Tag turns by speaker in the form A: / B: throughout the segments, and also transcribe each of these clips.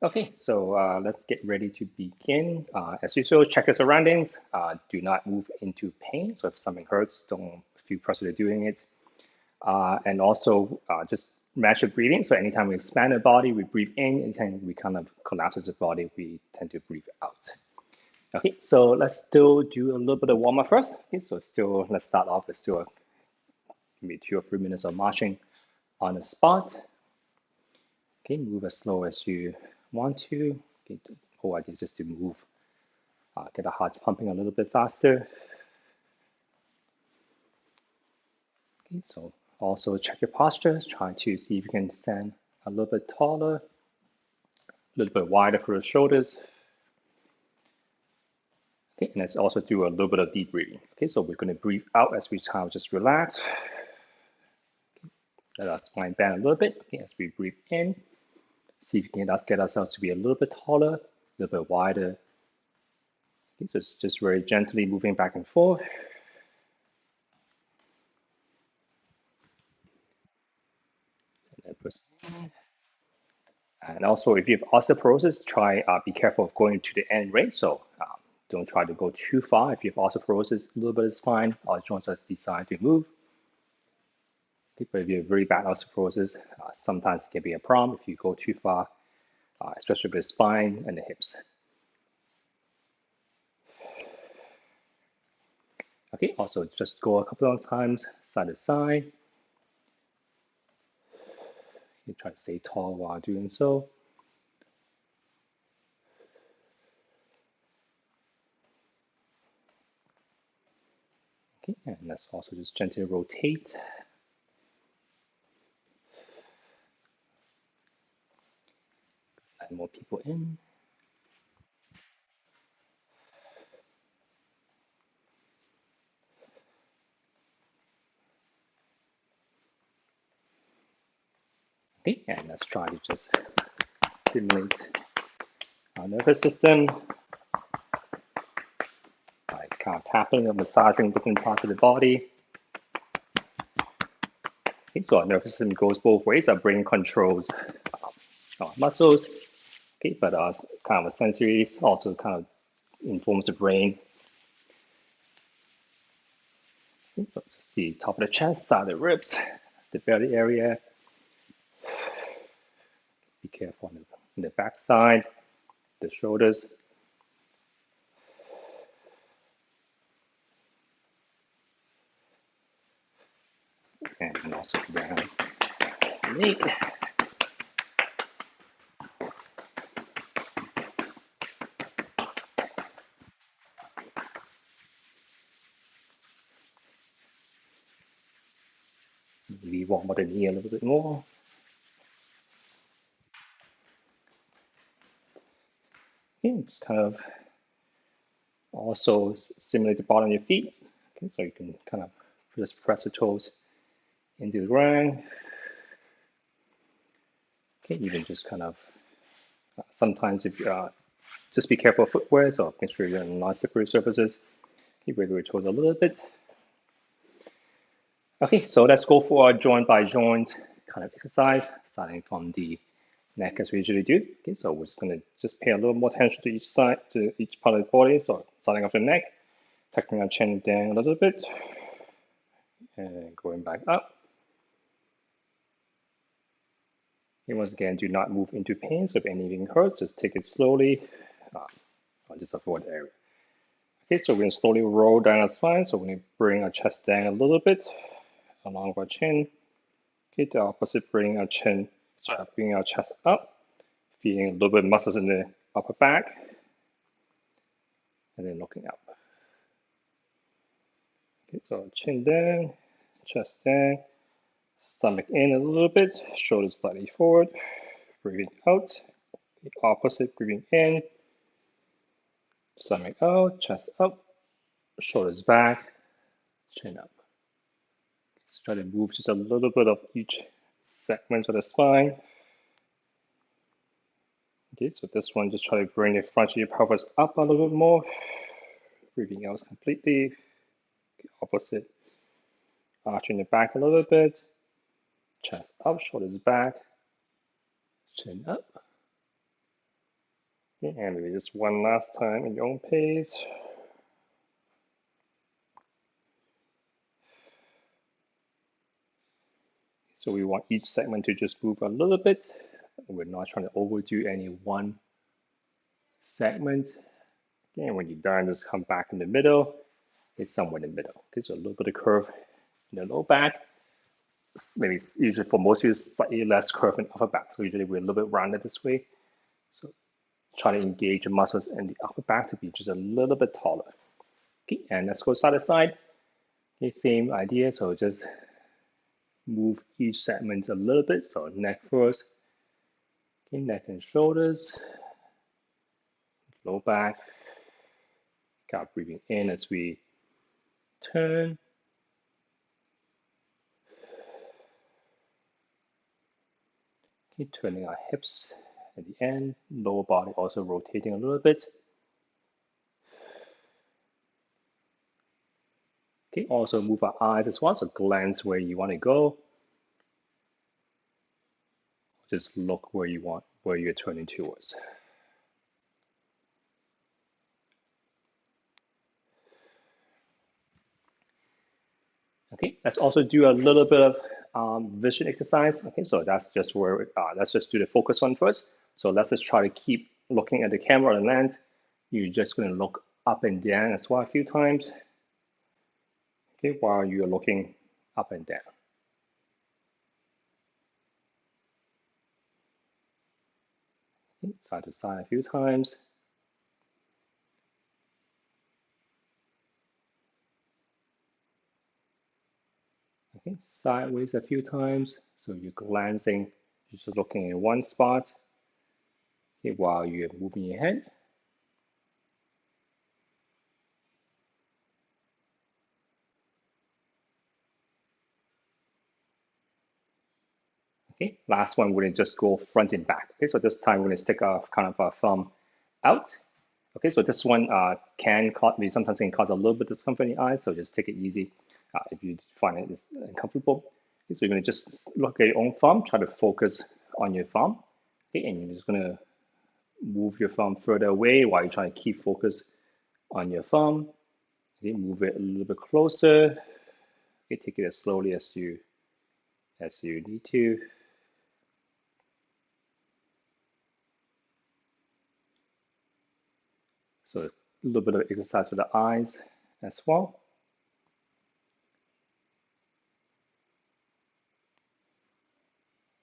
A: Okay, so let's get ready to begin. As usual, check your surroundings. Do not move into pain. So if something hurts, don't feel pressure to doing it. And also just match your breathing. So anytime we expand the body, we breathe in. Anytime we kind of collapse the body, we tend to breathe out. Okay, so let's still do a little bit of warm up first. Okay, so still let's start off with still maybe 2 or 3 minutes of marching on the spot. Okay, move as slow as you want to. Okay, the whole idea is just to move, get the heart pumping a little bit faster. Okay, so also check your postures. Try to see if you can stand a little bit taller, a little bit wider for the shoulders. Okay, and let's also do a little bit of deep breathing. Okay, so we're going to breathe out as we kind of just relax. Let our spine bend a little bit. Okay, as we breathe in, see if we can get ourselves to be a little bit taller, a little bit wider. Okay, so it's just very gently moving back and forth. And then press. And also, if you have osteoporosis, try be careful of going to the end range. So don't try to go too far. If you have osteoporosis, a little bit is fine. Our joints are designed to move. Okay, but if you have very bad osteoporosis, sometimes it can be a problem if you go too far, especially with the spine and the hips. Okay, also just go a couple of times side to side. You try to stay tall while doing so. Okay, and let's also just gently rotate. Add more people in. Okay, and let's try to just stimulate our nervous system by kind of tapping or massaging different parts of the body. Okay, so our nervous system goes both ways. Our brain controls our muscles, okay, but our kind of sensory also kind of informs the brain. Okay, so just the top of the chest, side of the ribs, the belly area. Be careful on the back side, the shoulders. And also down the neck. Maybe warm up the knee a little bit more. Okay, just kind of also stimulate the bottom of your feet. Okay, so you can kind of just press the toes into the ground. Okay, even just kind of sometimes if just be careful of footwear, so make sure you're on non-slippery surfaces. Okay, wiggle your toes a little bit. Okay, so let's go for a joint by joint kind of exercise, starting from the neck as we usually do. Okay, so we're just going to just pay a little more attention to each side, to each part of the body. So starting off the neck, tucking our chin down a little bit, and going back up. And once again, do not move into pain. So if anything hurts, just take it slowly on just avoid area. Okay, so we're going to slowly roll down our spine. So we're going to bring our chest down a little bit along our chin. Okay, the opposite, bring our chest up, feeling a little bit of muscles in the upper back, and then looking up. Okay, so chin down, chest down, stomach in a little bit, shoulders slightly forward, breathing out. The opposite, breathing in, stomach out, chest up, shoulders back, chin up. Let's try to move just a little bit of each segment of the spine. Okay, so this one, just try to bring the front of your pelvis up a little bit more. Breathing out completely. Opposite. Arching the back a little bit. Chest up, shoulders back. Chin up. Okay, and maybe just one last time in your own pace. So we want each segment to just move a little bit. We're not trying to overdo any one segment. Okay, and when you're done, just come back in the middle. It's somewhere in the middle. Okay, so a little bit of curve in the low back. Maybe it's usually for most people, slightly less curve in the upper back. So usually we're a little bit rounded this way. So try to engage the muscles in the upper back to be just a little bit taller. Okay, and let's go side to side. Okay, same idea. So just move each segment a little bit. So neck first. Okay, neck and shoulders, low back. Got breathing in as we turn. Okay, turning our hips at the end. Lower body also rotating a little bit. Okay, also move our eyes as well. So glance where you want to go. Just look where you want, where you're turning towards. Okay, let's also do a little bit of vision exercise. Okay, so that's just where, let's just do the focus one first. So let's just try to keep looking at the camera and lens. You're just going to look up and down as well a few times. Okay, while you're looking up and down. Okay, side to side a few times. Okay, sideways a few times. So you're glancing, you're just looking in one spot. Okay, while you're moving your head. Okay, last one, we're gonna just go front and back. Okay, so this time we're gonna stick a kind of a thumb out. Okay, so this one can cause, maybe sometimes can cause a little bit of discomfort in the eyes, so just take it easy if you find it is uncomfortable. Okay, so you're gonna just look at your own thumb, try to focus on your thumb. Okay, and you're just gonna move your thumb further away while you're trying to keep focus on your thumb. Okay, move it a little bit closer. Okay, take it as slowly as you need to. So a little bit of exercise for the eyes as well.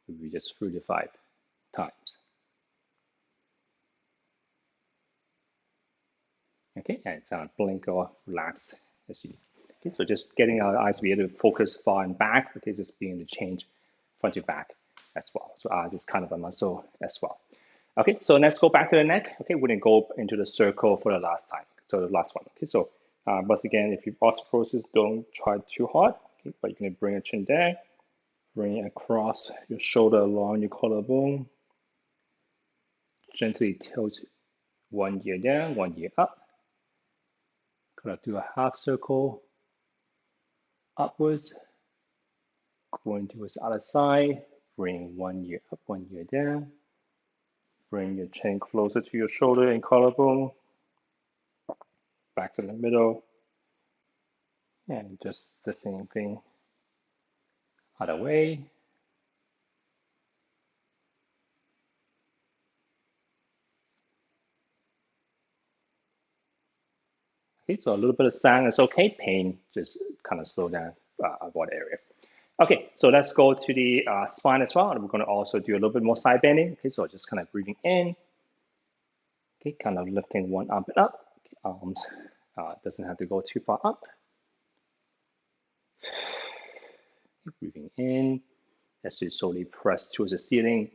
A: Maybe just 3 to 5 times. Okay, and blink or relax as you. Okay, so just getting our eyes to be able to focus far and back. Okay, just being able to change front to back as well. So eyes is kind of a muscle as well. Okay, so let's go back to the neck. Okay, we're gonna go into the circle for the last time. So the last one. Okay, so once again, if you've osteoporosis, don't try too hard. Okay, but you're gonna bring your chin down, bring it across your shoulder along your collarbone. Gently tilt one ear down, one ear up. Kind of do a half circle upwards, going towards the other side. Bring one ear up, one ear down. Bring your chin closer to your shoulder and collarbone. Back to the middle. And just the same thing other way. Okay, so a little bit of sound is okay. Pain, just kind of slow down about area. Okay, so let's go to the spine as well. And we're going to also do a little bit more side bending. Okay, so just kind of breathing in. Okay, kind of lifting one arm up. Okay, arms doesn't have to go too far up. Breathing in as you slowly press towards the ceiling.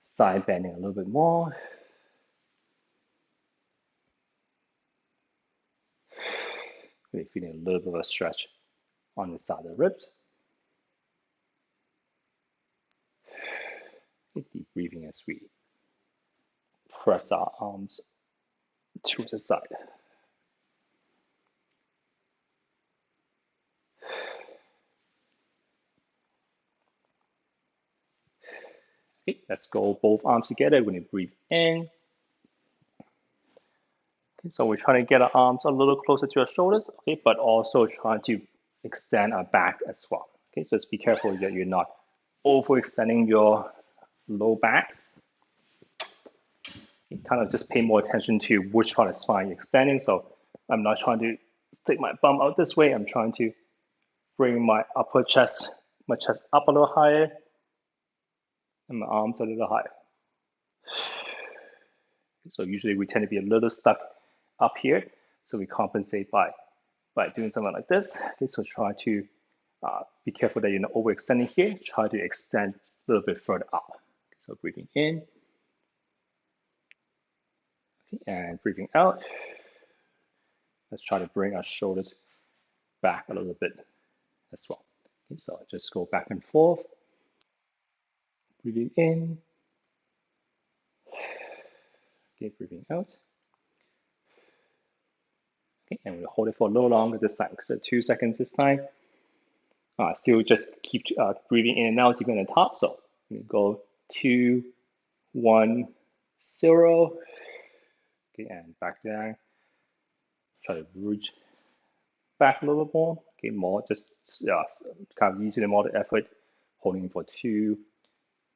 A: Side bending a little bit more. Really feeling a little bit of a stretch on the side of the ribs. Deep breathing as we press our arms to the side. Okay, let's go both arms together. We're going to breathe in. Okay, so we're trying to get our arms a little closer to our shoulders, okay, but also trying to extend our back as well. Okay, so just be careful that you're not overextending your low back. You kind of just pay more attention to which part of the spine you're extending. So I'm not trying to stick my bum out this way. I'm trying to bring my chest up a little higher and my arms a little higher. So usually we tend to be a little stuck up here. So we compensate by doing something like this. Okay, so try to be careful that you're not overextending here. Try to extend a little bit further up. Okay, so breathing in. Okay, and breathing out. Let's try to bring our shoulders back a little bit as well. Okay, so just go back and forth. Breathing in. Okay, breathing out. Okay, and we'll hold it for a little longer this time. So 2 seconds this time. Still just keep breathing in and out even at the top. So we go 2, 1, 0. Okay, and back down. Try to reach back a little bit more. Okay, more just kind of using the more effort. Holding for 2,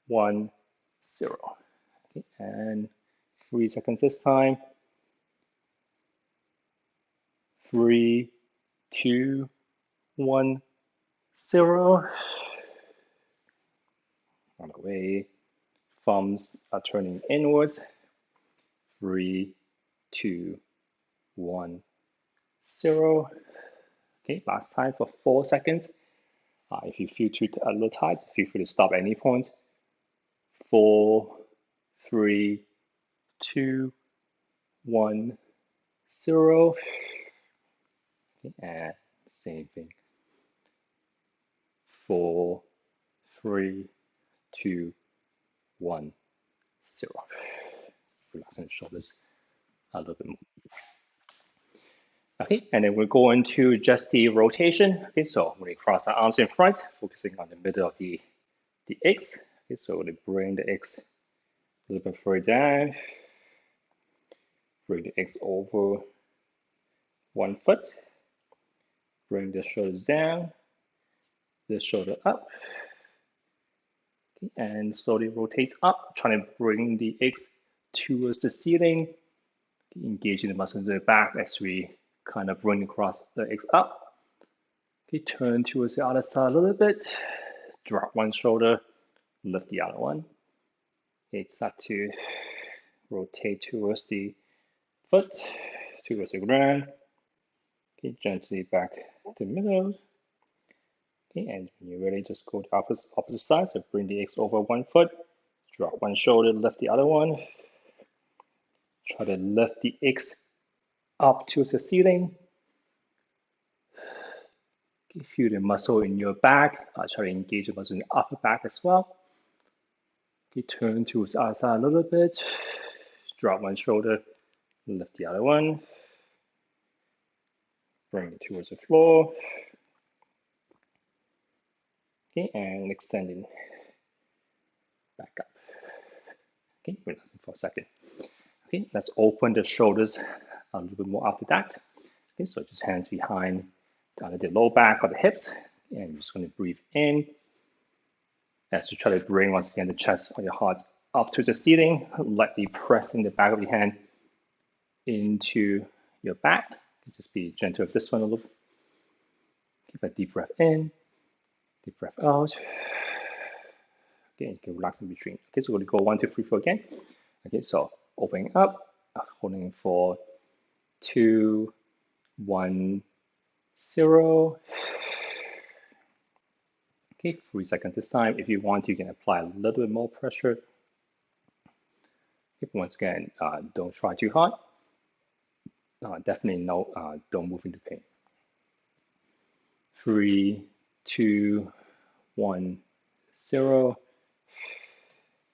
A: 1, 0. Okay, and 3 seconds this time. 3, 2, 1, 0. On the way, thumbs are turning inwards. 3, 2, 1, 0. Okay, last time for 4 seconds. If you feel a little tight, feel free to stop at any point. 4, 3, 2, 1, 0. Okay, and same thing. 4, 3, 2, 1, 0. Relaxing the shoulders a little bit more. Okay, and then we're going to just the rotation. Okay, so when we cross our arms in front, focusing on the middle of the X. Okay, so we're going to bring the X a little bit further down. Bring the X over 1 foot. Bring the shoulders down. The shoulder up. Okay, and slowly rotates up, trying to bring the X towards the ceiling. Okay, engaging the muscles in the back as we kind of bring across the X up. Okay, turn towards the other side a little bit. Drop one shoulder, lift the other one. Okay, start to rotate towards the foot, towards the ground. Okay, gently back to the middle. Okay, and when you're ready, just go to opposite side. So bring the X over 1 foot, drop one shoulder, lift the other one. Try to lift the X up towards the ceiling. Okay, feel the muscle in your back. Try to engage the muscle in the upper back as well. Okay, turn towards the other side a little bit. Drop one shoulder, lift the other one. Bring it towards the floor. Okay, and extending back up. Okay, relaxing for a second. Okay, let's open the shoulders a little bit more after that. Okay, so just hands behind the low back or the hips, and you're just going to breathe in as you try to bring once again the chest or your heart up to the ceiling, lightly pressing the back of your hand into your back. Just be gentle with this one a little. Keep a deep breath in, deep breath out. Okay, you can relax in between. Okay, so we're going to go 1, 2, 3, 4 again. Okay, so opening up, holding for 2, 1, 0. Okay, 3 seconds this time. If you want, you can apply a little bit more pressure. Okay, once again, don't try too hard. Definitely don't move into pain. 3, 2, 1, 0.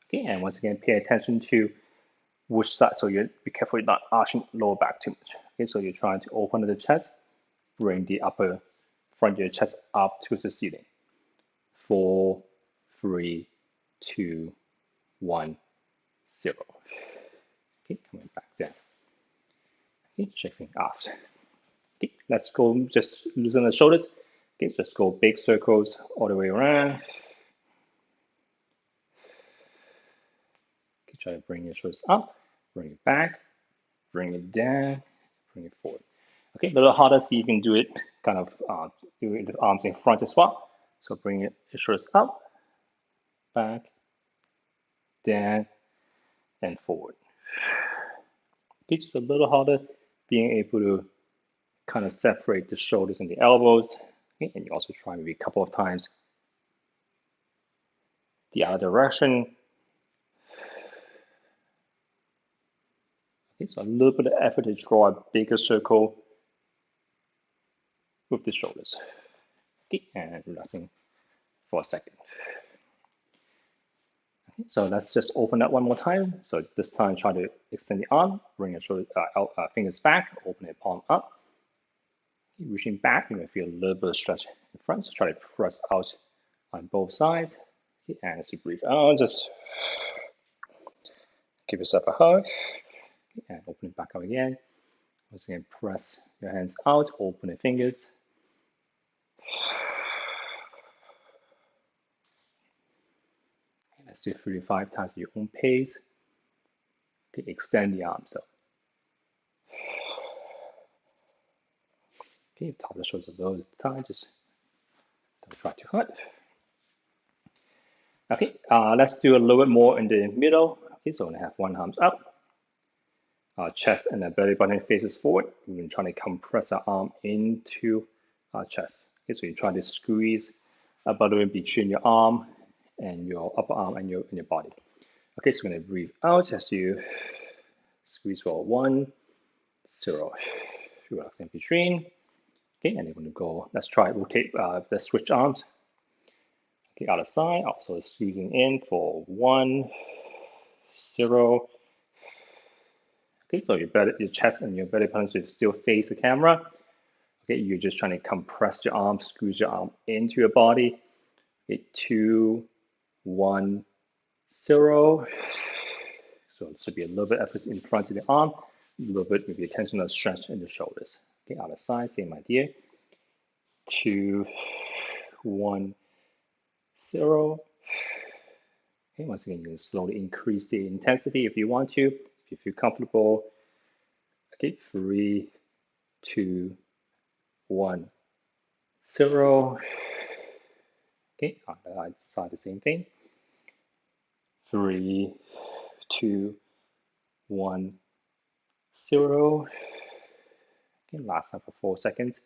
A: Okay, and once again, pay attention to which side. So you be careful you're not arching lower back too much. Okay, so you're trying to open the chest, bring the upper front of your chest up to the ceiling. 4, 3, 2, 1, 0. Okay, coming back down. Okay, shaking off. Okay, let's go, just loosen the shoulders. Okay, just go big circles all the way around. Okay, try to bring your shoulders up, bring it back, bring it down, bring it forward. Okay, a little harder, see if you can do it kind of do the arms in front as well. So bring your shoulders up, back, down, and forward. Okay, just a little harder, being able to kind of separate the shoulders and the elbows. Okay, and you also try maybe a couple of times the other direction. Okay, so a little bit of effort to draw a bigger circle with the shoulders. Okay, and relaxing for a second. Okay, so let's just open up one more time. So this time, try to extend the arm, bring your shoulder, fingers back, open the palm up. Reaching back, you may feel a little bit of stretch in front, so try to press out on both sides. Okay, and as you breathe out, just give yourself a hug, and open it back up again. Once again, press your hands out, open the fingers. Let's do 3 to 5 times at your own pace. Okay, extend the arms though. Okay, top of the shoulders a little tight, just don't try too hard. Okay, let's do a little bit more in the middle. Okay, so I'm gonna have one arms up. Chest and the belly button faces forward. We're going to try to compress our arm into our chest. Okay, so you try to squeeze a button between your arm and your upper arm and your body. Okay, so we're going to breathe out as you squeeze for 1, 0. Relax in between. Okay, and you're going to go. Let's try rotate. Let's switch arms. Okay, other side. Also squeezing in for 1, 0. Okay, so your chest and your belly button should still face the camera. Okay, you're just trying to compress your arm, squeeze your arm into your body. Okay, 2, 1, 0. So it should be a little bit effort in front of the arm, a little bit maybe attention and stretch in the shoulders. Okay, other side, same idea. 2, 1, 0. Okay, once again, you can slowly increase the intensity if you want to, if you feel comfortable. Okay, 3, 2, 1, 0. Okay, on the other side, the same thing. 3, 2, 1, 0. Okay, last time for 4 seconds.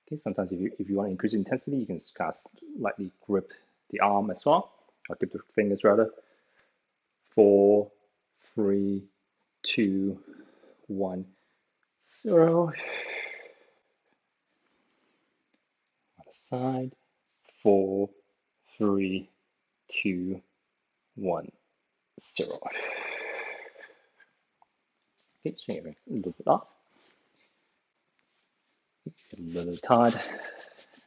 A: Okay, sometimes if you want to increase intensity, you can kind of lightly grip the arm as well, or grip the fingers rather. 4, 3, 2, 1, 0. Other side. 4, 3, 2, 1, 0. Okay, swing it a little bit up. Get a little tight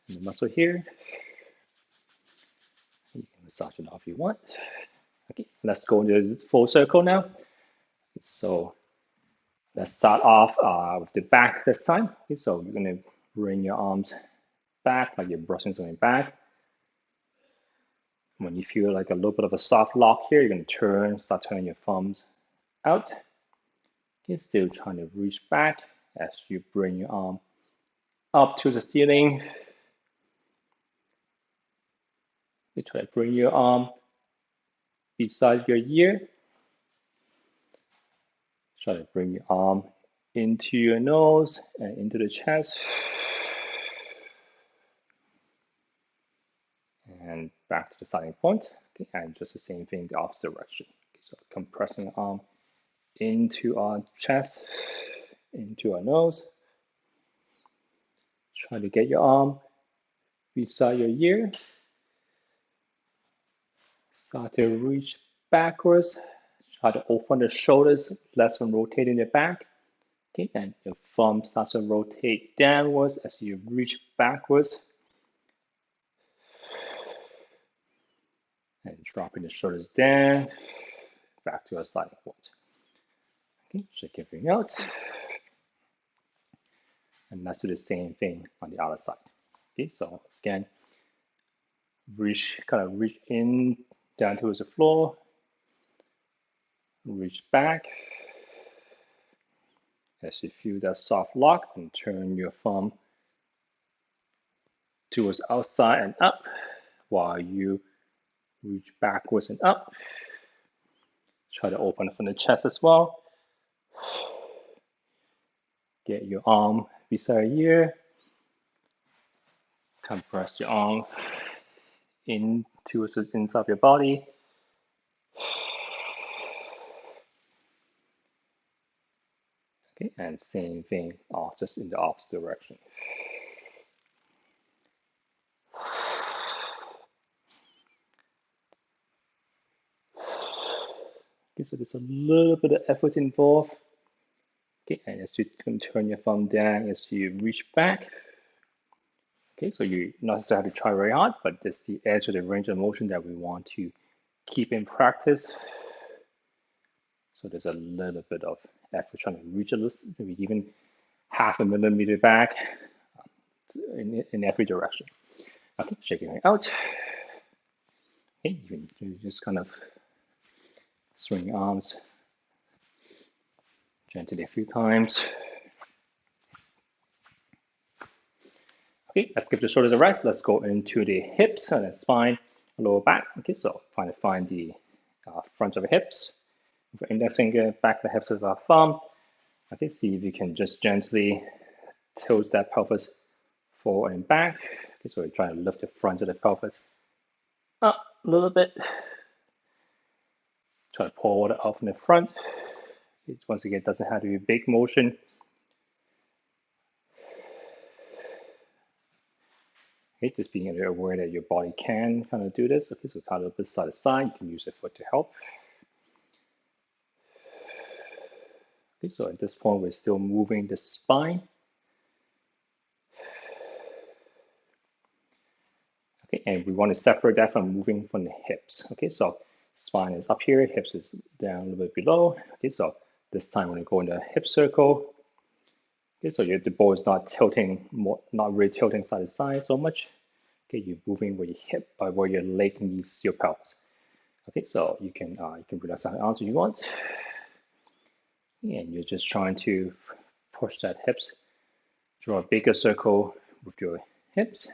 A: in the muscle here. You can massage it off if you want. Okay, let's go into the full circle now. So let's start off with the back this time. Okay, so you're going to bring your arms back like you're brushing something back. When you feel like a little bit of a soft lock here, you're going to start turning your thumbs out. Okay, still trying to reach back as you bring your arm up to the ceiling. You try to bring your arm beside your ear. Try to bring your arm into your nose and into the chest. And back to the starting point. Okay, and just the same thing, the opposite direction. Okay, so compressing the arm into our chest, into our nose. Try to get your arm beside your ear. Start to reach backwards. Try to open the shoulders, less from rotating the back. Okay, and your thumb starts to rotate downwards as you reach backwards. And dropping the shoulders down. back to our starting point. Okay, check everything out. And let's do the same thing on the other side. Okay, so again, kind of reach in down towards the floor, reach back. As you feel that soft lock, and turn your thumb towards outside and up while you reach backwards and up. Try to open from the chest as well. Get your arm beside you. Compress your arm in towards the inside of your body. Okay, and same thing, just in the opposite direction. Okay, so there's a little bit of effort involved. Okay, and as you can turn your thumb down as you reach back. Okay, so you not necessarily have to try very hard, but just the edge of the range of motion that we want to keep in practice. So there's a little bit of effort trying to reach a little, maybe even half a millimeter back in every direction. Okay, shaking it out. Okay, you just kind of swing arms gently a few times. Okay, let's give the shoulders a rest. Let's go into the hips and the spine, lower back. Okay, so find the front of the hips. With the index finger, back of the hips with our thumb. Okay, see if you can just gently tilt that pelvis forward and back. Okay, so we're trying to lift the front of the pelvis up a little bit. Try to pour water out from the front. Once again, it doesn't have to be a big motion. Okay, just being aware that your body can kind of do this. Okay, so kind of a bit side to side. You can use the foot to help. Okay, so at this point, we're still moving the spine. Okay, and we want to separate that from moving from the hips. Okay, so spine is up here, hips is down a little bit below. Okay, so this time we're going to go in the hip circle. Okay, so the ball is not tilting, not really tilting side to side so much. Okay, you're moving where your hip, where your leg meets your pelvis. Okay, so you can relax how many arms you want, and you're just trying to push that hips, draw a bigger circle with your hips.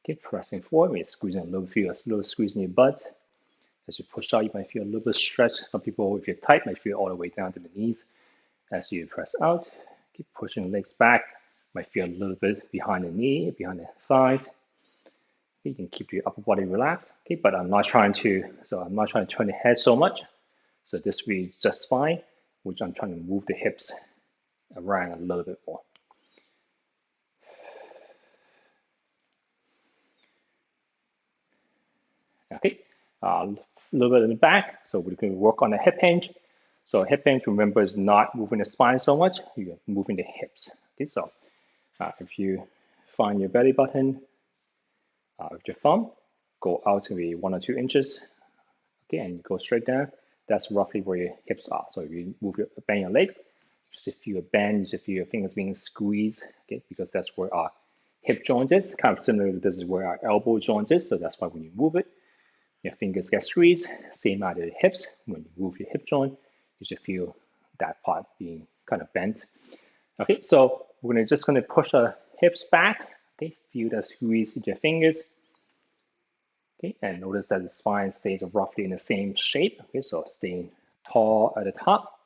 A: Okay, pressing forward, you're squeezing a little, feel a little squeeze in your butt. As you push out, you might feel a little bit stretch. Some people, if you're tight, might feel all the way down to the knees. As you press out, keep pushing the legs back. Might feel a little bit behind the knee, behind the thighs. You can keep your upper body relaxed. Okay, but I'm not trying to turn the head so much. So this will be just fine, which I'm trying to move the hips around a little bit more. Okay, a little bit in the back. So we're going to work on the hip hinge. So hip hinge, remember, is not moving the spine so much. You're moving the hips. Okay, so if you find your belly button with your thumb, go out to be 1 or 2 inches. Okay, and you go straight down. That's roughly where your hips are. So if you bend your legs, you should feel a bend. You should feel your fingers being squeezed. Okay, because that's where our hip joint is. Kind of similar to this is where our elbow joint is. So that's why when you move it, your fingers get squeezed. Same out of the hips. When you move your hip joint, you should feel that part being kind of bent. Okay, so we're just going to push our hips back. Okay, feel that squeeze with your fingers. Okay, and notice that the spine stays roughly in the same shape. Okay, so staying tall at the top,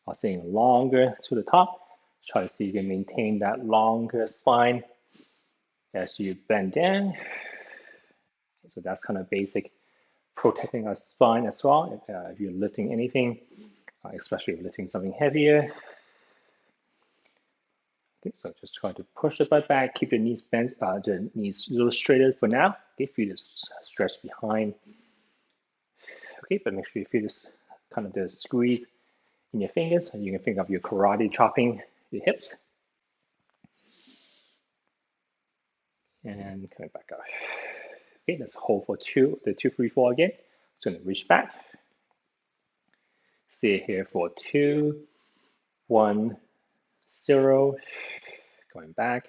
A: or staying longer to the top. Try to see if you can maintain that longer spine as you bend down. So that's kind of basic protecting our spine as well. If you're lifting anything, especially if you're lifting something heavier. Okay, so just try to push the butt back, keep the knees bent, the knees a little straighter for now. Okay, feel this stretch behind. Okay, but make sure you feel this kind of the squeeze in your fingers. And you can think of your karate chopping your hips. And coming back up. Okay, let's hold for the 2, 3, 4 again. So I'm going to reach back. stay here for 2, 1, 0. Going back.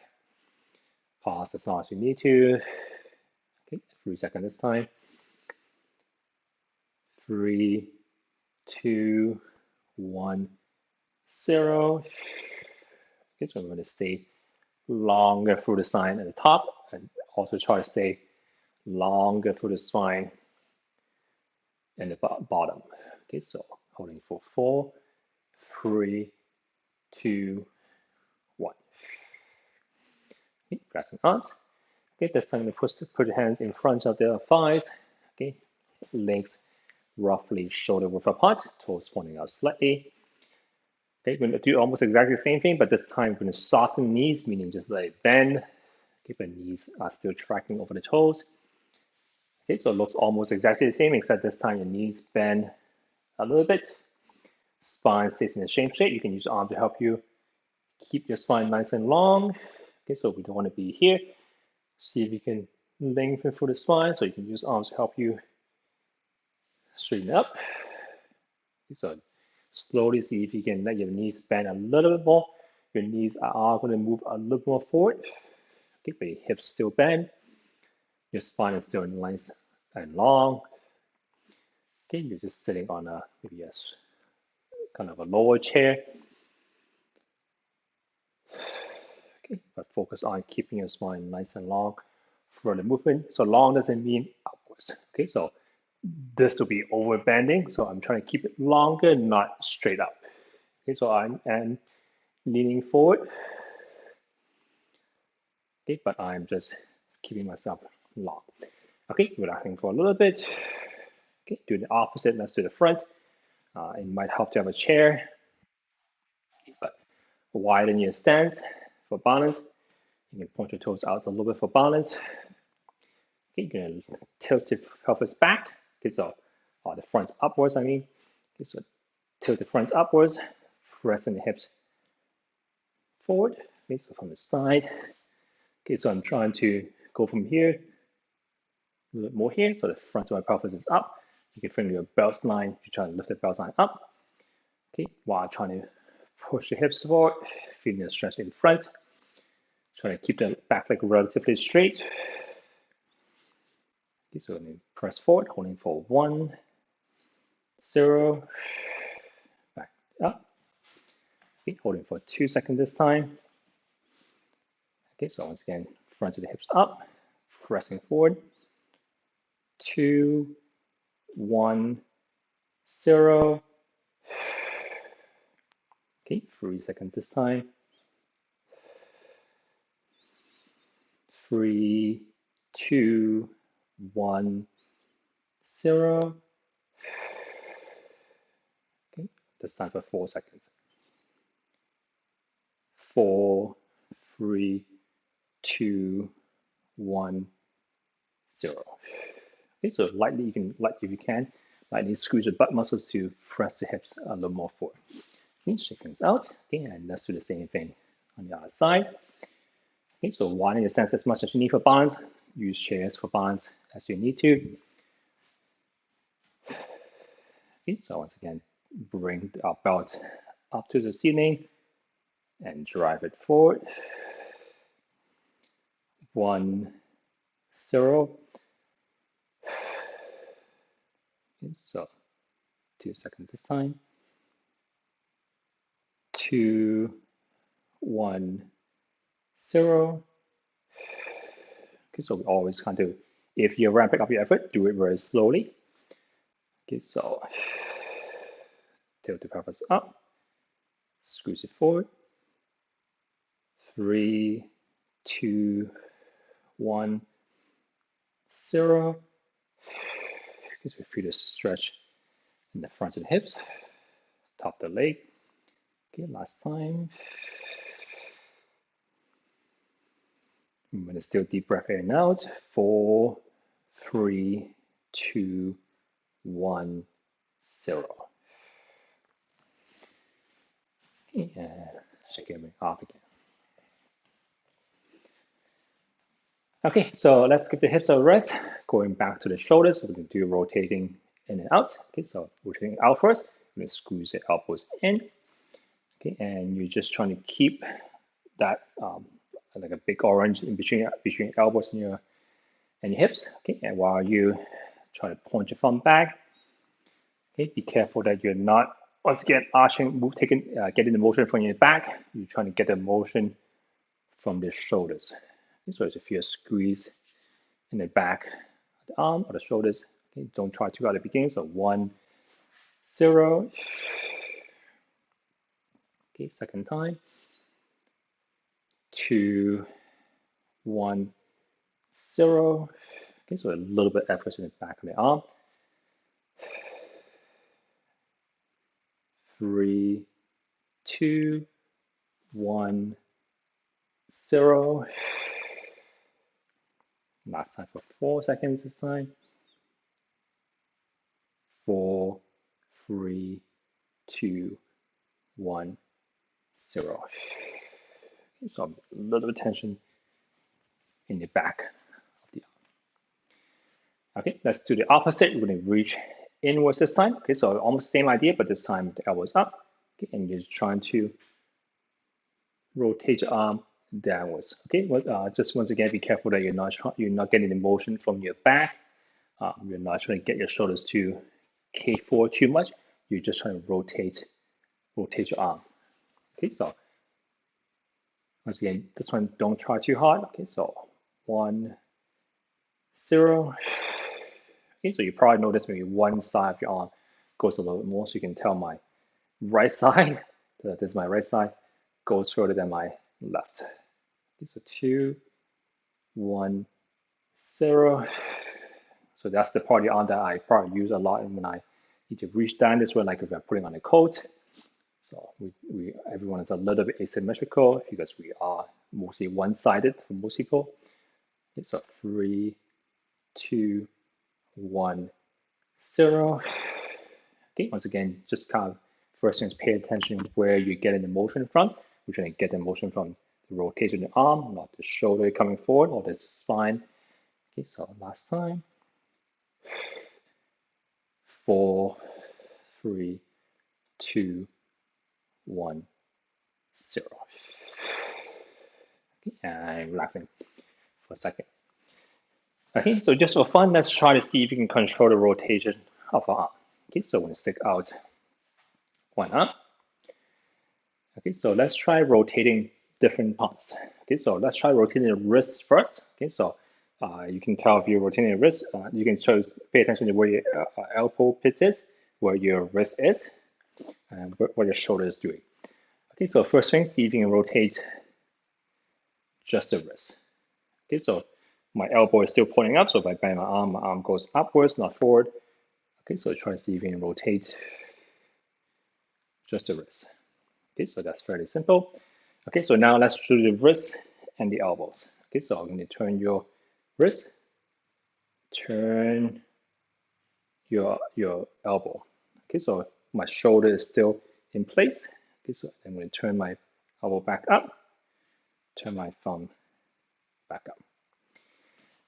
A: Pause as long as you need to. Okay, 3 seconds this time. 3, 2, 1, 0. Okay, so I'm going to stay longer through the sign at the top and also try to stay longer through the sign and the bottom. Okay, so holding for 4, 3, 2, 1. Okay, pressing out. Okay, this time you put your hands in front of the thighs. Okay, legs roughly shoulder width apart, toes pointing out slightly. Okay, we're going to do almost exactly the same thing, but this time we're going to soften knees, meaning just like bend. Okay, the knees are still tracking over the toes. Okay, so it looks almost exactly the same, except this time your knees bend a little bit. Spine stays in the same shape. You can use your arm to help you keep your spine nice and long. Okay, so we don't want to be here. See if you can lengthen through the spine, so you can use arms to help you straighten up. Okay, so slowly see if you can let your knees bend a little bit more. Your knees are going to move a little more forward. Okay, but your hips still bend. Your spine is still nice and long. Okay, you're just sitting on a maybe a kind of a lower chair. Okay, but focus on keeping your spine nice and long for the movement. So long doesn't mean upwards. Okay, so this will be over bending. So I'm trying to keep it longer, not straight up. Okay, so I'm leaning forward. Okay, but I'm just keeping myself long. Okay, relaxing for a little bit. Okay, do the opposite. Let's do the front. It might help to have a chair, okay, but widen your stance for balance. You can point your toes out a little bit for balance. Okay, you're gonna tilt the pelvis back. Okay, so the fronts upwards. I mean, okay, so tilt the fronts upwards, pressing the hips forward. Okay, so from the side. Okay, so I'm trying to go from here a little bit more here. So the front of my pelvis is up. You can bring your belt line. You're trying to lift the belt line up. Okay, while trying to push the hips forward, feeling the stretch in front. Trying to keep the back leg relatively straight. Okay, so let me press forward, holding for 1, 0. Back up. Okay, holding for 2 seconds this time. Okay, so once again, front of the hips up, pressing forward. 2, 1, 0. Okay, 3 seconds this time. 3, 2, 1, 0. Okay, this time for 4 seconds. 4, 3, 2, 1, 0. Okay, so lightly, if you can, lightly squeeze your butt muscles to press the hips a little more forward. Okay, shake things out. Okay, and let's do the same thing on the other side. Okay, so widen your stance as much as you need for balance. Use chairs for balance as you need to. Okay, so once again, bring our belt up to the ceiling and drive it forward. 1, 0. Okay, so 2 seconds this time. 2, 1, 0. Okay, so we always kind of, if you're ramping up your effort, do it very slowly. Okay, so tilt the pelvis up, squeeze it forward. 3, 2, 1, 0. Okay, so we feel the stretch in the front of the hips, top of the leg. Okay, last time. I'm going to still deep breath in and out. 4, 3, 2, 1, 0. Okay, and shake it off again. Okay, so let's give the hips a rest. Going back to the shoulders, so we can do rotating in and out. Okay, so rotating out first. going to squeeze the elbows in. Okay, and you're just trying to keep that like a big orange in between your elbows and your hips. Okay, and while you try to point your thumb back, okay, be careful that you're not once again arching, getting the motion from your back. You're trying to get the motion from the shoulders. Okay, so if you feel a squeeze in the back of the arm or the shoulders, okay, don't try too hard at the beginning. So 1, 0. Okay, second time. 2, 1, 0. Okay, so a little bit effort in the back of the arm. 3, 2, 1, 0. Last time for 4 seconds this time. 4, 3, 2, 1, 0. Okay, so a little bit of tension in the back of the arm. Okay, let's do the opposite. We're going to reach inwards this time. Okay, so almost the same idea, but this time the elbows up. Okay, and you're trying to rotate your arm downwards. Okay, just once again, be careful that you're not getting the motion from your back. You're not trying to get your shoulders to cave forward too much. You're just trying to rotate your arm. Okay, so once again, this one don't try too hard. Okay, so 1, 0. Okay, so you probably notice maybe one side of your arm goes a little bit more, so you can tell my right side, this is my right side, goes further than my left. Okay, so 2, 1, 0. So that's the part of the arm that I probably use a lot when I need to reach down this way, like if I'm putting on a coat. So everyone is a little bit asymmetrical because we are mostly one-sided for most people. Okay, so 3, 2, 1, 0. Okay, once again, just kind of first thing is pay attention where you're getting the motion from. We're trying to get the motion from the rotation of the arm, not the shoulder coming forward or the spine. Okay, so last time. 4, 3, 2, 1, 0. Okay, and relaxing for a second. Okay, so just for fun, let's try to see if you can control the rotation of our arm. Okay, so we're going to stick out one arm. Okay, so let's try rotating different parts. Okay, so let's try rotating the wrist first. Okay, so you can tell if you're rotating the wrist, you can pay attention to where your elbow pit is, where your wrist is, and what your shoulder is doing. Okay, so first thing, see if you can rotate just the wrist. Okay, so my elbow is still pointing up, so if I bend my arm goes upwards, not forward. Okay, so try to see if you can rotate just the wrist. Okay, so that's fairly simple. Okay, so now let's do the wrist and the elbows. Okay, so I'm going to turn your wrist, turn your elbow. Okay, so my shoulder is still in place. Okay, so I'm going to turn my elbow back up, turn my thumb back up.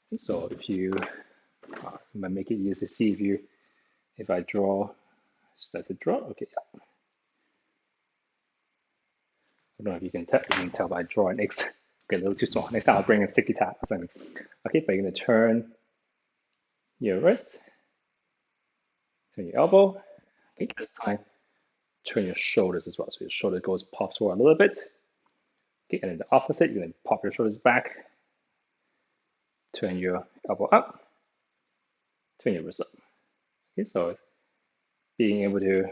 A: Okay, so if you might make it easy to see if I draw, does it draw? Okay, yeah. I don't know if you can tell by drawing X. Okay, a little too small. Next time I'll bring a sticky tab or something. Okay, but you're going to turn your wrist, turn your elbow. Okay, this time turn your shoulders as well. So your shoulder pops forward a little bit. Okay, and then the opposite, you're going to pop your shoulders back, turn your elbow up, turn your wrist up. Okay, so it's being able to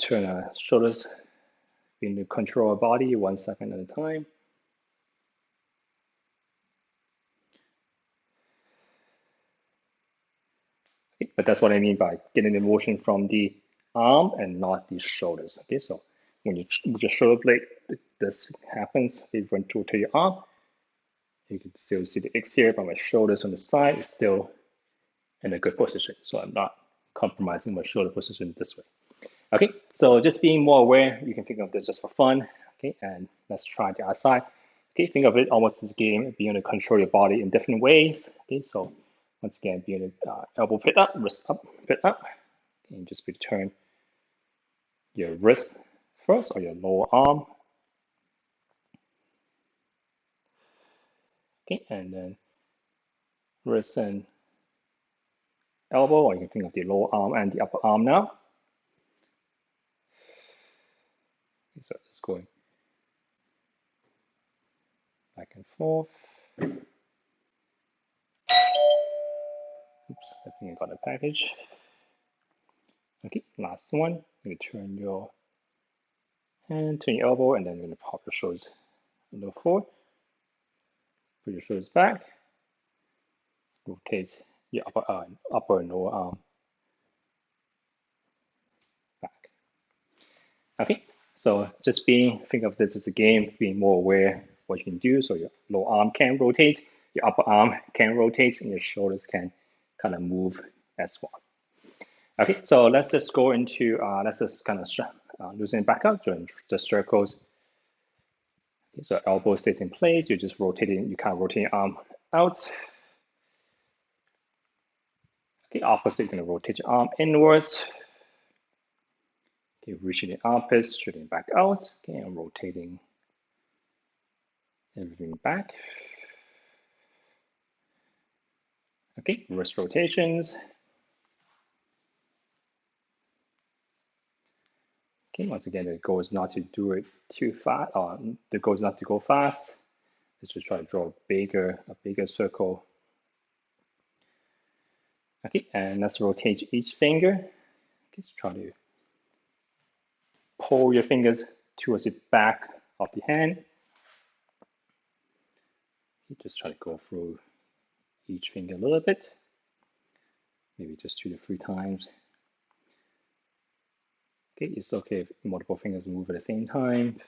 A: turn our shoulders, being able to control our body 1 second at a time. Okay, but that's what I mean by getting the motion from the arm and not the shoulders. Okay, so when you move your shoulder blade, this happens. If you rotate your arm, you can still see the X here, but my shoulders on the side is still in a good position. So I'm not compromising my shoulder position this way. Okay, so just being more aware, you can think of this just for fun. Okay, and let's try the other side. Okay, think of it almost as a game, being able to control your body in different ways. Okay, so Once again, be able to elbow pit up, wrist up, pit up. And just return your wrist first or your lower arm. Okay, and then wrist and elbow, or you can think of the lower arm and the upper arm now. Okay, so it's going back and forth. Oops, I think I got a package. Okay, last one. You turn your hand, turn your elbow, and then you're going to pop your shoulders a little forward. Put your shoulders back. Rotate your upper and lower arm back. Okay, so just think of this as a game, being more aware what you can do. So your lower arm can rotate, your upper arm can rotate, and your shoulders can kind of move as well. Okay, so let's just go into, let's just kind of loosen it back up, doing the circles. Okay, so elbow stays in place, you're just rotating, you kind of rotate your arm out. Okay, opposite, you're gonna rotate your arm inwards. Okay, reaching the armpits, shooting back out. Okay, and rotating everything back. Okay, wrist rotations. Okay, once again, the goal is not to do it too fast, or the goal is not to go fast. It's to try to draw a bigger circle. Okay, and let's rotate each finger. Okay, so try to pull your fingers towards the back of the hand. Okay, just try to go through each finger a little bit, maybe just 2 to 3 times. Okay, it's okay if multiple fingers move at the same time.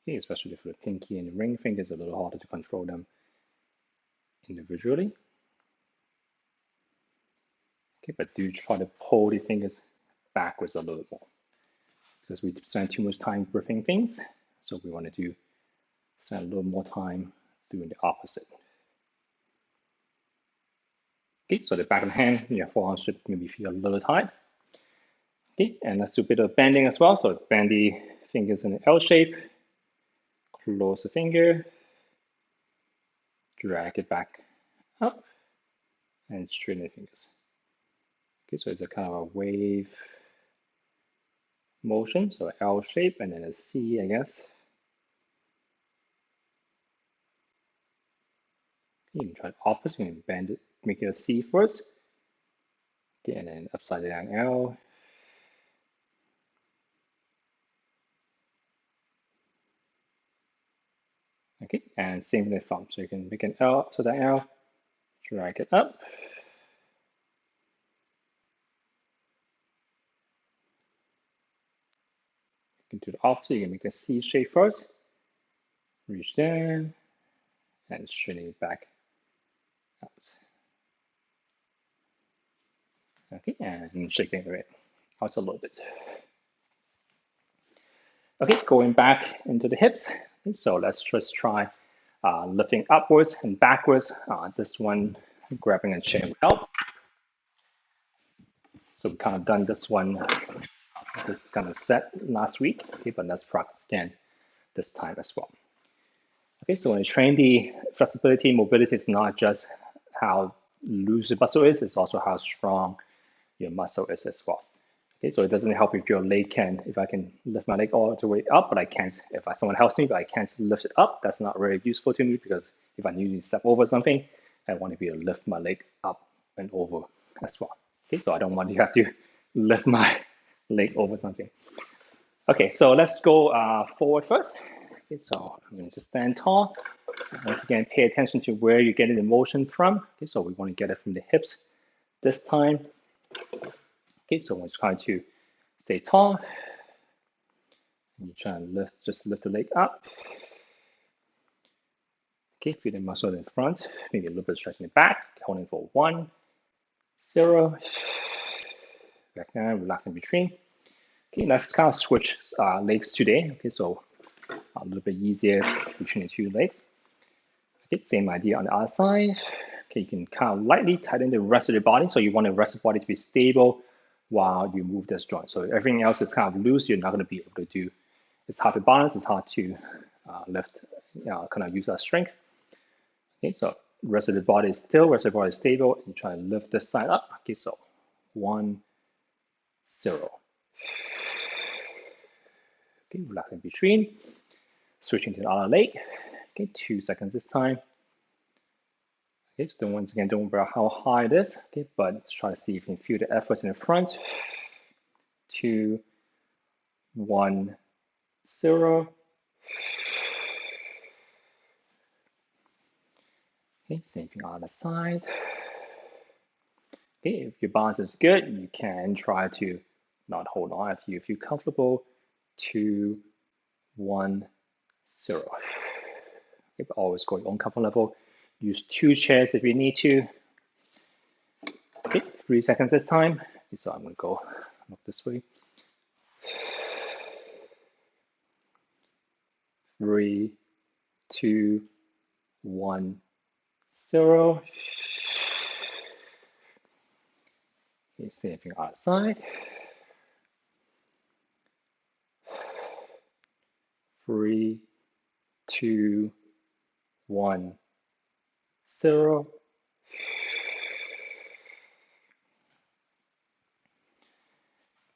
A: Okay, especially for the pinky and the ring fingers, a little harder to control them individually. Okay, but do try to pull the fingers backwards a little more, because we spend too much time gripping things, so we want to spend a little more time doing the opposite. Okay, so the back of the hand, your forearm should maybe feel a little tight. Okay, and let's do a bit of bending as well. So bend the fingers in an L shape, close the finger, drag it back up, and straighten the fingers. Okay, so it's a kind of a wave motion, so L shape and then a C, I guess. You can try the opposite, you can bend it, make it a C first. Okay, and then upside down L. Okay, and same with the thumb. So you can make an L, upside down L, drag it up. You can do the opposite, you can make a C shape first. Reach down and straighten it back out. Okay, and shaking it out a little bit. Okay, going back into the hips. Okay, so let's just try lifting upwards and backwards. This one, grabbing a chair will help. So we've kind of done this one, this kind of set last week. Okay, but let's practice again this time as well. Okay, so when you train the flexibility, mobility, it's not just how loose the muscle is, it's also how strong your muscle is as well. Okay, so it doesn't help if your leg if I can lift my leg all the way up, but I can't, if someone helps me, but I can't lift it up, that's not very useful to me, because if I need to step over something, I want to be able to lift my leg up and over as well. Okay, so I don't want to have to lift my leg over something. Okay, so let's go forward first. Okay, so I'm going to just stand tall. Once again, pay attention to where you're getting the motion from. Okay, so we want to get it from the hips this time. Okay, so we're trying to stay tall. And you try and just lift the leg up. Okay, feel the muscle in front, maybe a little bit stretching it back, holding for 1, 0. Back down, relax in between. Okay, let's kind of switch legs today. Okay, so a little bit easier between the 2 legs. Okay, same idea on the other side. Okay, you can kind of lightly tighten the rest of the body. So you want the rest of the body to be stable while you move this joint. So everything else is kind of loose. You're not going to be able to do. It's hard to balance. It's hard to lift. Kind of use that strength. Okay, so rest of the body is still. Rest of the body is stable. And you try to lift this side up. Okay, so 1, 0. Okay, relax in between. Switching to the other leg. Okay, 2 seconds this time. Okay, so once again, don't worry about how high it is. Okay, but let's try to see if you can feel the efforts in the front. 2, 1, 0. Okay, same thing on the side. Okay, if your balance is good, you can try to not hold on if you feel comfortable. 2, 1, 0. Okay, but always go your own comfort level. Use 2 chairs if you need to. Okay, 3 seconds this time. Okay, so I'm going to go look this way. 3, 2, 1, 0. Okay, same thing outside. 3, 2, 1, 0.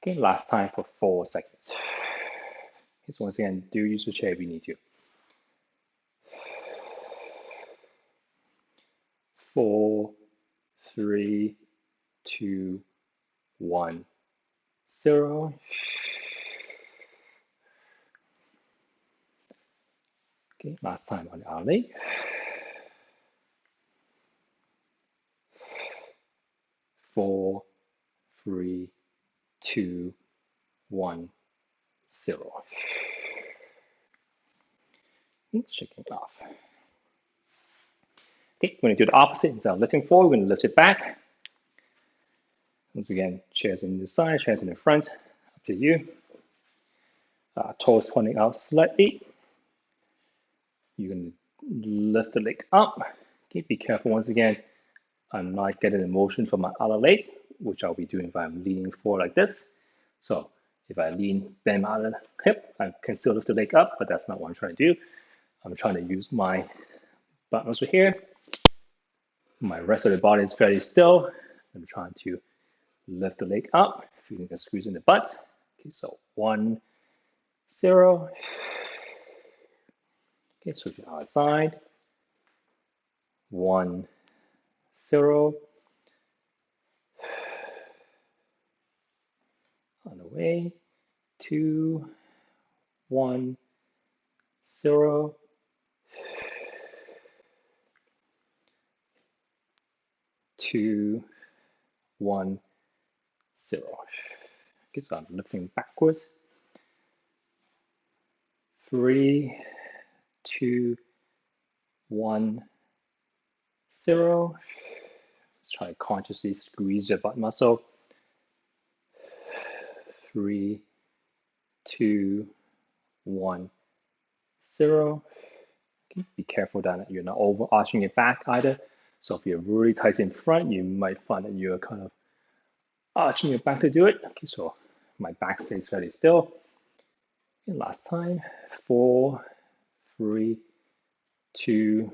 A: Okay, last time for 4 seconds. Okay, so once again, do use the chair if you need to. 4, 3, 2, 1, 0. Okay, last time on the other leg. 4, 3, 2, 1, 0. Okay, shaking it off. Okay, we're going to do the opposite. Instead of lifting forward, we're going to lift it back. Once again, chairs in the side, chairs in the front. Up to you. Toes pointing out slightly. You're going to lift the leg up. Okay, be careful once again. I'm not getting the motion from my other leg, which I'll be doing if I'm leaning forward like this. So if I lean, bend my other hip, I can still lift the leg up, but that's not what I'm trying to do. I'm trying to use my butt muscle here. My rest of the body is very still. I'm trying to lift the leg up, feeling a squeeze in the butt. Okay, so 1, 0. Okay, switch to the other side. 1, 0. On the way. 2, 1, 0. 2, 1, 0. Okay, so I'm lifting backwards. 3, 2, 1, 0. Let's try to consciously squeeze your butt muscle. 3, 2, 1, 0. Okay, be careful that you're not over arching your back either. So if you're really tight in front, you might find that you're kind of arching your back to do it. Okay, so my back stays very still. And last time, 4, 3, 2,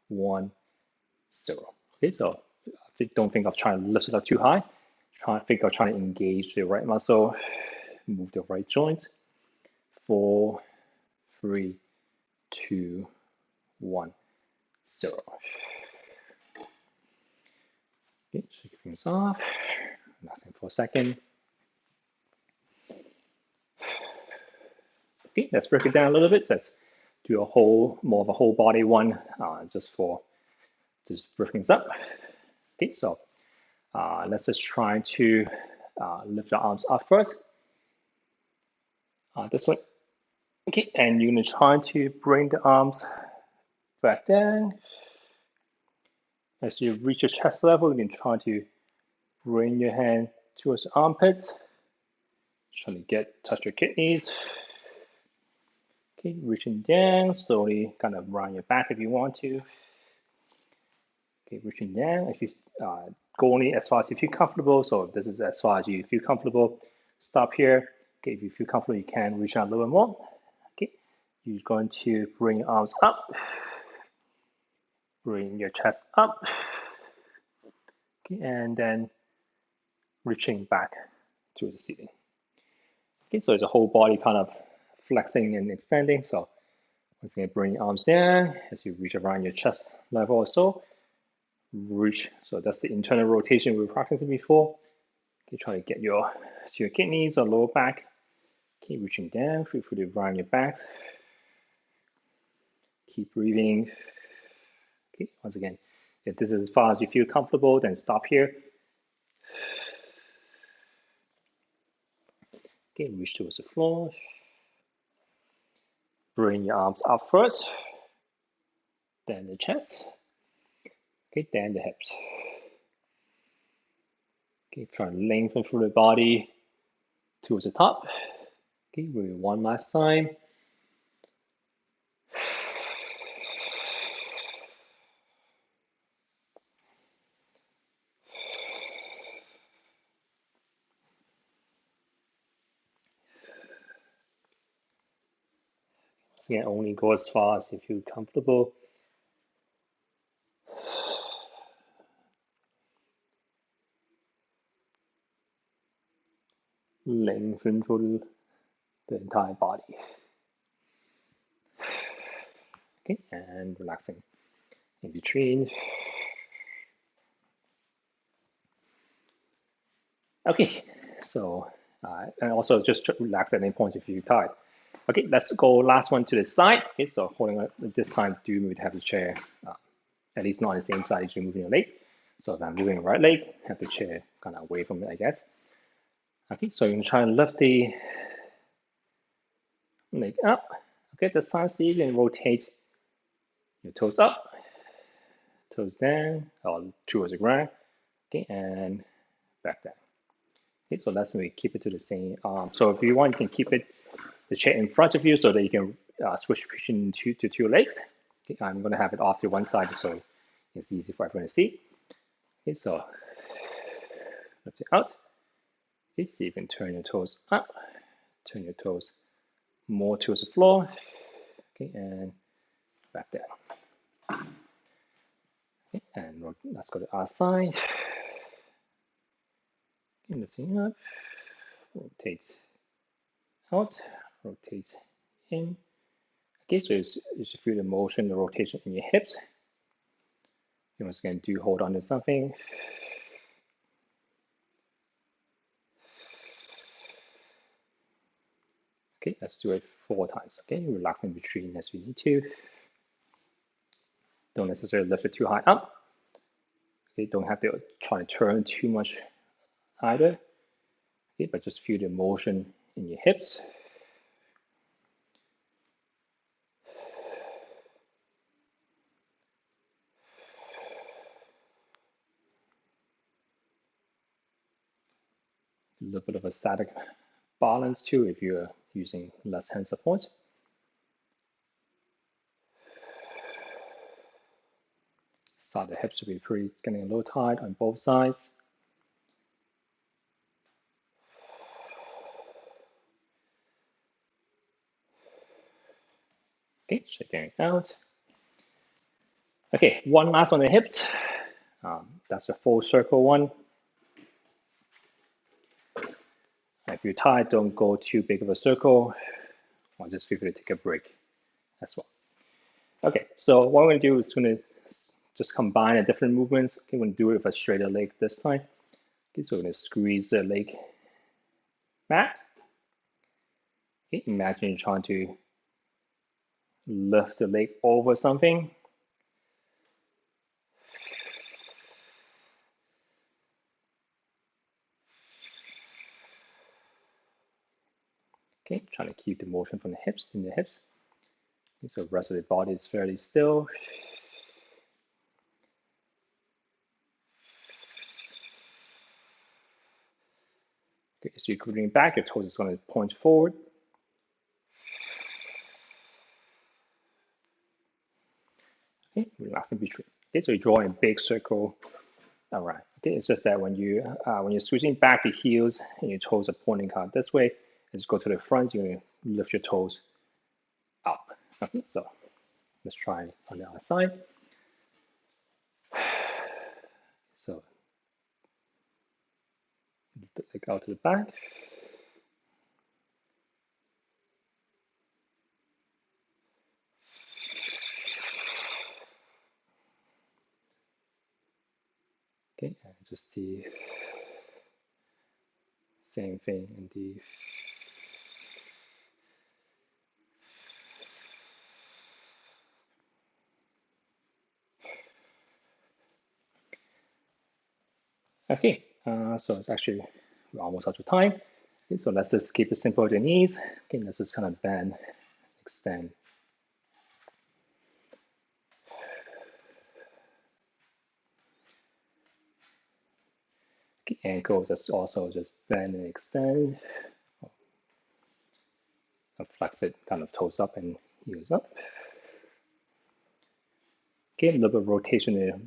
A: 1, 0. Okay, so don't think of trying to lift it up too high. Think of trying to engage the right muscle, move the right joint. 4, 3, 2, 1, 0. Okay, shake things off. Lasting for a second. Okay, let's break it down a little bit. Let's do more of a whole body one, just break things up. Okay, so let's just try to lift the arms up first. This way. Okay, and you're gonna try to bring the arms back down. As you reach your chest level, you can try to bring your hand towards the armpits. Trying to touch your kidneys. Okay, reaching down, slowly kind of round your back if you want to. Okay, reaching down. If you go only as far as you feel comfortable, so this is as far as you feel comfortable. Stop here. Okay, if you feel comfortable, you can reach out a little bit more. Okay, you're going to bring your arms up, bring your chest up, okay, and then reaching back to the ceiling. Okay, so it's a whole body kind of flexing and extending. So once again, bring your arms down as you reach around your chest level or so. Reach. So that's the internal rotation we were practicing before. Okay, try to get to your kidneys or lower back. Keep reaching down. Feel free to round your back. Keep breathing. Okay, once again, if this is as far as you feel comfortable, then stop here. Okay, reach towards the floor. Bring your arms up first, then the chest. Okay, then the hips. Okay, try to lengthen through the body towards the top. Okay, one last time. Once again, only go as far as you feel comfortable. Lengthen through the entire body. Okay, and relaxing in between. Okay, so and also just relax at any point if you're tired. Okay, let's go last one to the side. Okay, so holding on this time, do move to have the chair at least not on the same side as you're moving your leg. So if I'm moving the right leg, have the chair kind of away from it, I guess. Okay, so you can try and lift the leg up. Okay, this time see you can rotate your toes up, toes down, or towards the ground. Okay, and back down. Okay, so let's maybe keep it to the same. So if you want, you can keep the chair in front of you so that you can switch position to two legs. Okay, I'm going to have it off to one side so it's easy for everyone to see. Okay, so lift it out. Okay, see if you can turn your toes up, turn your toes more towards the floor. Okay, and back down. Okay, and let's go to our side. Okay, lifting up, rotate out, rotate in. Okay, so you should feel the motion, the rotation in your hips. You once again do hold on to something. Okay, let's do it 4 times. Okay, relax in between as you need to. Don't necessarily lift it too high up. Okay, don't have to try to turn too much either. Okay, but just feel the motion in your hips. A little bit of a static balance too if you're using less hand support. Start the hips to be pretty getting a little tight on both sides. Okay, shaking it out. Okay, one last on the hips. That's a full circle one. If you're tired, don't go too big of a circle. Or just feel free to take a break as well. Okay, so what we're going to do is going to just combine the different movements. Okay, we're going to do it with a straighter leg this time. Okay, so we're going to squeeze the leg back. Okay, imagine you're trying to lift the leg over something. Okay, trying to keep the motion from the hips in the hips. Okay, so the rest of the body is fairly still. Okay, so you're going back, your toes is going to point forward. relax in between. Okay, so you draw a big circle around. Okay, it's just that when you're switching back the heels and your toes are pointing out this way, just go to the front, you're going to lift your toes up. Okay, so let's try on the other side. So like out to the back. Okay, and just the same thing in the okay, so it's actually we're almost out of time. Okay, so let's just keep it simple with the knees. Okay, let's just kind of bend, extend. Okay, ankles, let's also just bend and extend. Flex it, kind of toes up and heels up. Okay, a little bit of rotation in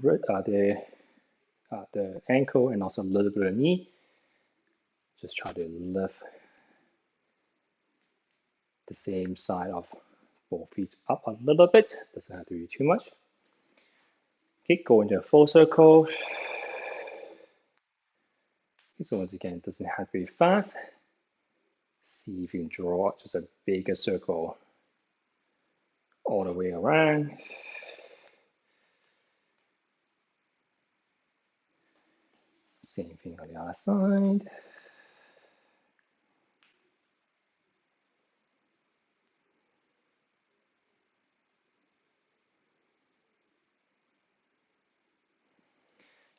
A: the ankle and also a little bit of the knee. Just try to lift the same side of both feet up a little bit. Doesn't have to be too much. Okay, go into a full circle. Okay, so once again, it doesn't have to be fast. See if you can draw just a bigger circle all the way around. Same thing on the other side.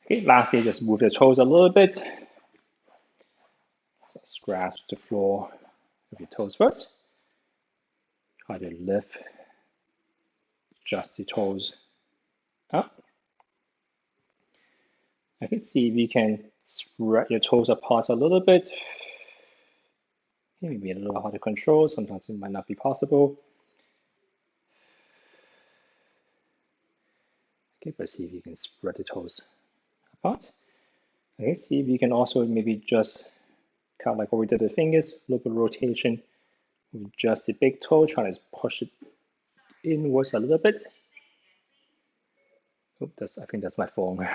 A: Okay, lastly, just move the toes a little bit. So scratch the floor with your toes first. Try to lift just the toes up. I can see if you can spread your toes apart a little bit. Maybe a little hard to control. Sometimes it might not be possible. Okay, but see if you can spread the toes apart. Okay, see if you can also maybe just kind of like what we did with the fingers, a little bit of rotation with just the big toe, trying to push it inwards a little bit. Oh, I think that's my phone.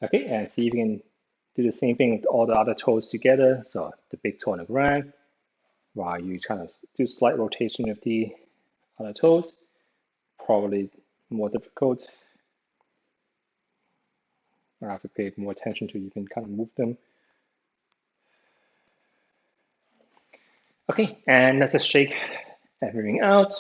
A: Okay, and see if you can do the same thing with all the other toes together. So the big toe on the ground, while you kind of do slight rotation of the other toes. Probably more difficult. I have to pay more attention to even kind of move them. Okay, and let's just shake everything out.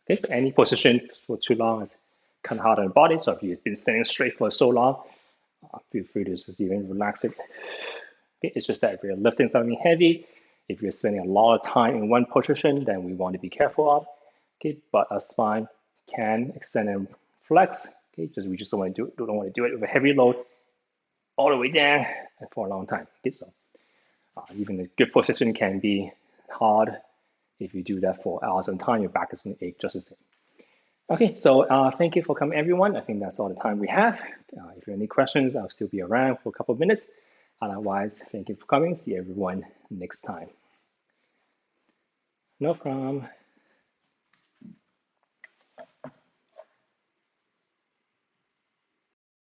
A: Okay, so any position for too long is kind of hard on the body. So if you've been standing straight for so long, feel free to just even relax it. Okay, it's just that if you're lifting something heavy, if you're spending a lot of time in one position, then we want to be careful of. Okay, but our spine can extend and flex. Okay, we just don't want to do it with a heavy load all the way down and for a long time. Okay, so even a good position can be hard. If you do that for hours on time, your back is going to ache just the same. Okay, so thank you for coming, everyone. I think that's all the time we have. If you have any questions, I'll still be around for a couple of minutes. Otherwise, thank you for coming. See everyone next time. No problem.